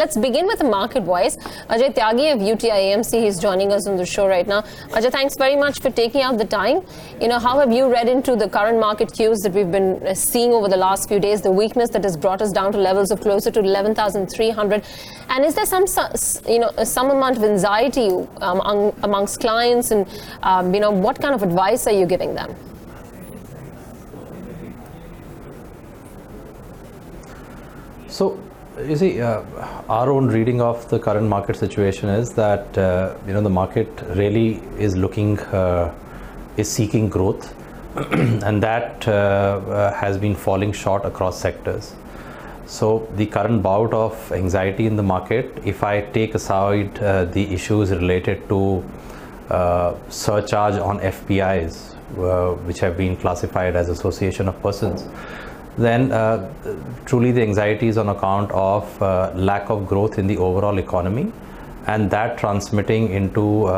Let's begin with the market voice. Ajay Tyagi of UTI AMC, he's joining us on the show right now. Ajay, thanks very much for taking out the time. How have you read into the current market cues that we've been seeing over the last few days, the weakness that has brought us down to levels of closer to 11,300? And is there some amount of anxiety amongst clients, and what kind of advice are you giving them? So, you see, our own reading of the current market situation is that the market really is seeking growth, and that has been falling short across sectors. So the current bout of anxiety in the market, if I take aside the issues related to surcharge on FPIs, which have been classified as association of persons, then truly the anxiety is on account of lack of growth in the overall economy, and that transmitting into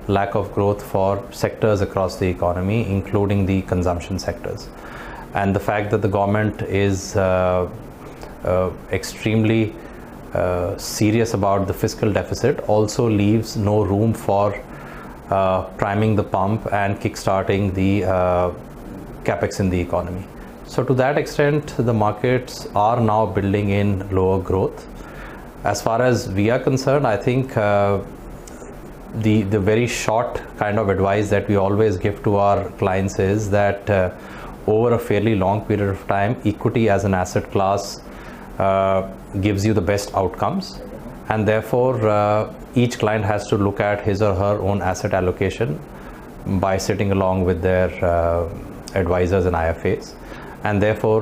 lack of growth for sectors across the economy, including the consumption sectors. And the fact that the government is extremely serious about the fiscal deficit also leaves no room for priming the pump and kickstarting the capex in the economy. So to that extent, the markets are now building in lower growth. As far as we are concerned, I think the very short kind of advice that we always give to our clients is that over a fairly long period of time, equity as an asset class gives you the best outcomes, and therefore each client has to look at his or her own asset allocation by sitting along with their advisors and IFAs, and therefore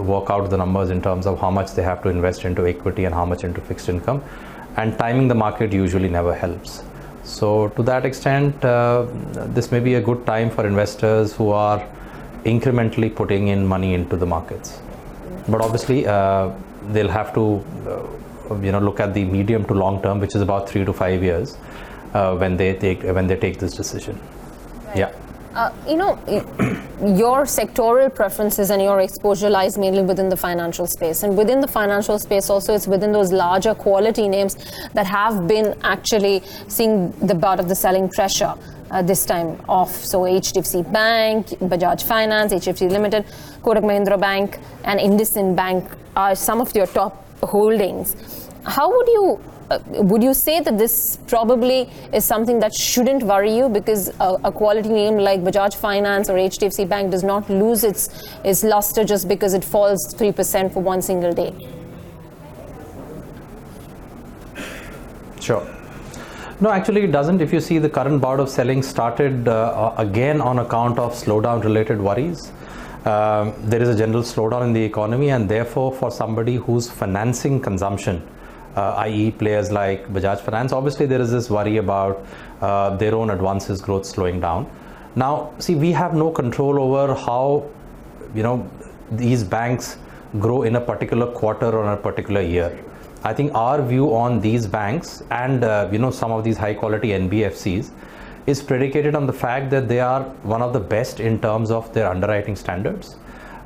work out the numbers in terms of how much they have to invest into equity and how much into fixed income. And timing the market usually never helps. So to that extent, this may be a good time for investors who are incrementally putting in money into the markets. But obviously, they'll have to look at the medium to long term, which is about 3 to 5 years, when they take this decision. Right. Yeah. Your sectoral preferences and your exposure lies mainly within the financial space, and within the financial space also it's within those larger quality names that have been actually seeing the brunt of the selling pressure this time off. So HDFC Bank, Bajaj Finance, HDFC Limited, Kotak Mahindra Bank and IndusInd Bank are some of your top holdings. How would you say that this probably is something that shouldn't worry you, because a quality name like Bajaj Finance or HDFC Bank does not lose its luster just because it falls 3% for one single day? Sure. No, actually it doesn't. If you see, the current bout of selling started again on account of slowdown related worries. There is a general slowdown in the economy, and therefore for somebody who's financing consumption, i.e. players like Bajaj Finance, obviously there is this worry about their own advances growth slowing down. Now, see, we have no control over how these banks grow in a particular quarter or in a particular year. I think our view on these banks and some of these high quality NBFCs is predicated on the fact that they are one of the best in terms of their underwriting standards.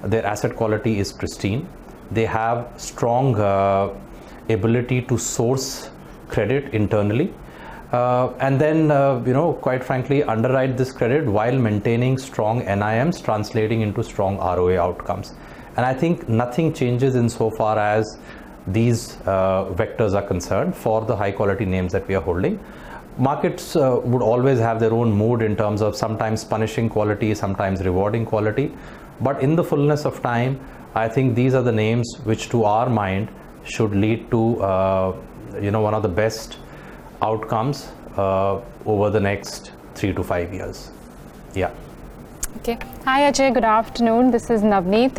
Their asset quality is pristine. They have strong ability to source credit internally, and then quite frankly underwrite this credit while maintaining strong NIMs, translating into strong ROA outcomes. And I think nothing changes insofar as these vectors are concerned for the high quality names that we are holding. Markets would always have their own mood in terms of sometimes punishing quality, sometimes rewarding quality, but in the fullness of time, I think these are the names which to our mind should lead to one of the best outcomes over the next 3 to 5 years. Yeah. Okay. Hi Ajay, good afternoon. This is Navneet.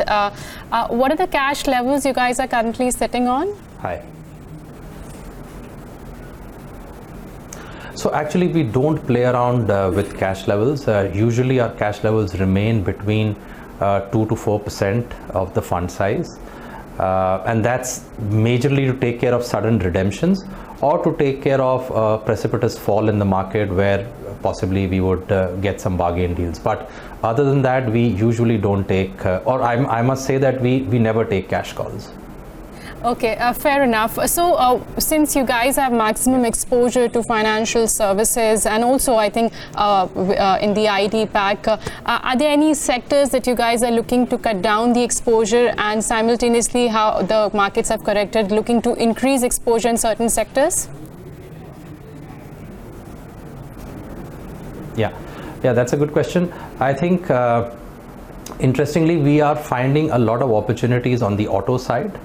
What are the cash levels you guys are currently sitting on? Hi. So actually we don't play around with cash levels. Usually our cash levels remain between 2 to 4% of the fund size. And that's majorly to take care of sudden redemptions or to take care of a precipitous fall in the market where possibly we would get some bargain deals. But other than that, we usually don't take, I must say that we never take cash calls. Okay, fair enough. So, since you guys have maximum exposure to financial services and also I think in the IT pack, are there any sectors that you guys are looking to cut down the exposure, and simultaneously how the markets have corrected, looking to increase exposure in certain sectors? Yeah, that's a good question. I think interestingly, we are finding a lot of opportunities on the auto side.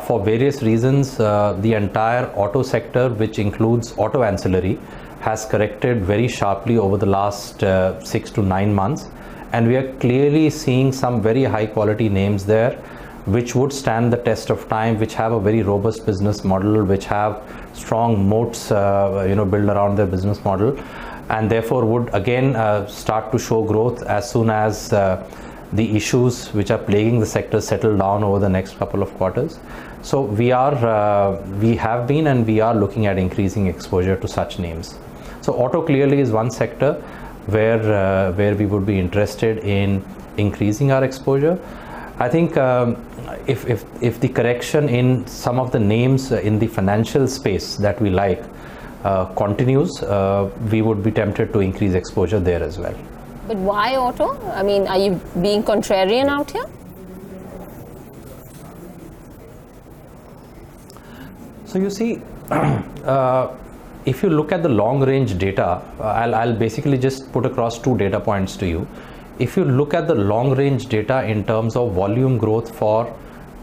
For various reasons, the entire auto sector, which includes auto ancillary, has corrected very sharply over the last 6 to 9 months, and we are clearly seeing some very high quality names there which would stand the test of time, which have a very robust business model, which have strong moats built around their business model, and therefore would again start to show growth as soon as the issues which are plaguing the sector settle down over the next couple of quarters. So we have been and we are looking at increasing exposure to such names. So auto clearly is one sector where we would be interested in increasing our exposure. I think if the correction in some of the names in the financial space that we like continues, we would be tempted to increase exposure there as well. But why auto? I mean, are you being contrarian out here? So you see, if you look at the long range data, I'll basically just put across 2 data points to you. If you look at the long range data in terms of volume growth for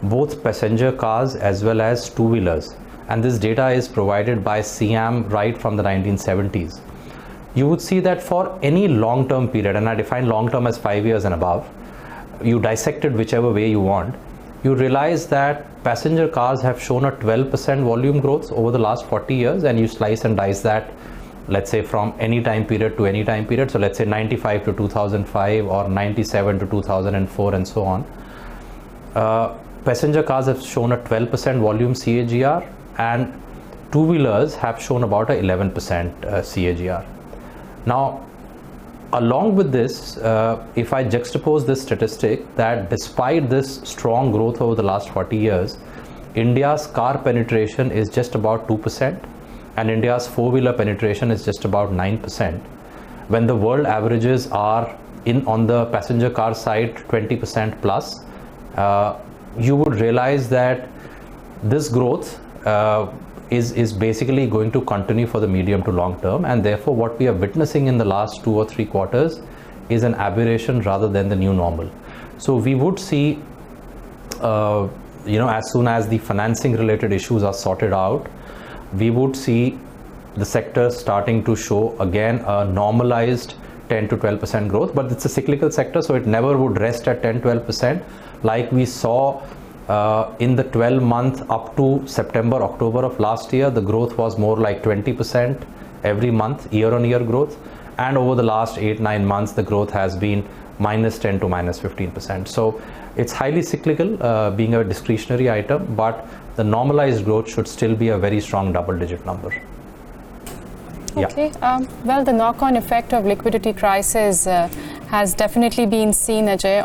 both passenger cars as well as two-wheelers, and this data is provided by SIAM right from the 1970s, you would see that for any long-term period, and I define long-term as 5 years and above, you dissect it whichever way you want, you realize that passenger cars have shown a 12% volume growth over the last 40 years, and you slice and dice that, let's say from any time period to any time period. So let's say 95 to 2005 or 97 to 2004 and so on. Passenger cars have shown a 12% volume CAGR, and two-wheelers have shown about a 11% CAGR. Now, along with this, if I juxtapose this statistic that despite this strong growth over the last 40 years, India's car penetration is just about 2%, and India's four-wheeler penetration is just about 9%. When the world averages are on the passenger car side 20% plus, you would realize that this growth is basically going to continue for the medium to long term, and therefore what we are witnessing in the last 2 or 3 quarters is an aberration rather than the new normal. So we would see as soon as the financing related issues are sorted out, we would see the sector starting to show again a normalized 10 to 12% growth, but it's a cyclical sector, so it never would rest at 10-12% like we saw in the 12-month up to September, October of last year. The growth was more like 20% every month, year-on-year growth, and over the last 8-9 months the growth has been -10 to -15%. So it's highly cyclical, being a discretionary item, but the normalized growth should still be a very strong double-digit number. Okay, well, the knock-on effect of liquidity crisis has definitely been seen, Ajay,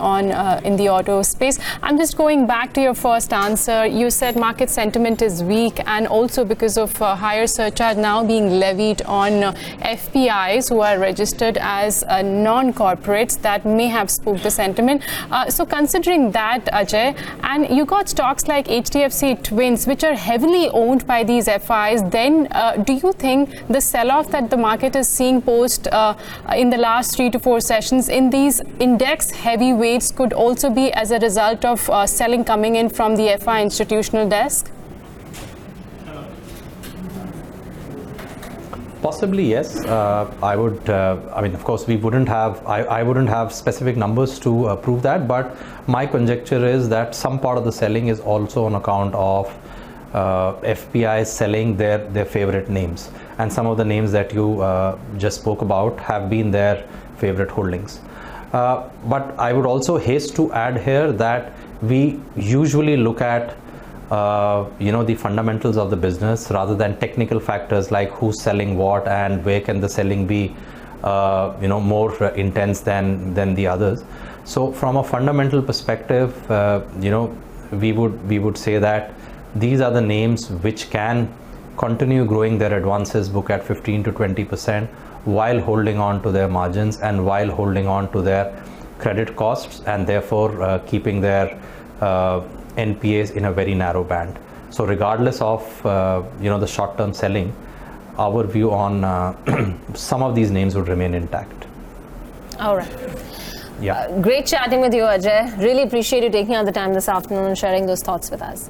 in the auto space. I'm just going back to your first answer. You said market sentiment is weak, and also because of higher surcharge now being levied on FPIs who are registered as non-corporates, that may have spooked the sentiment. So considering that, Ajay, and you got stocks like HDFC Twins, which are heavily owned by these FIs, then do you think the sell-off that the market is seeing post in the last 3 to 4 sessions in these index heavyweights could also be as a result of selling coming in from the FI institutional desk? Possibly, yes. I would. I mean, of course, we wouldn't have. I wouldn't have specific numbers to prove that, but my conjecture is that some part of the selling is also on account of FPI selling their favorite names, and some of the names that you just spoke about have been their favorite holdings. But I would also haste to add here that we usually look at the fundamentals of the business rather than technical factors like who's selling what and where can the selling be more intense than the others. So from a fundamental perspective, we would say that these are the names which can continue growing their advances book at 15 to 20% while holding on to their margins and while holding on to their credit costs, and therefore keeping their NPAs in a very narrow band. So regardless of the short-term selling, our view on some of these names would remain intact. All right. Yeah. Great chatting with you, Ajay. Really appreciate you taking out the time this afternoon and sharing those thoughts with us.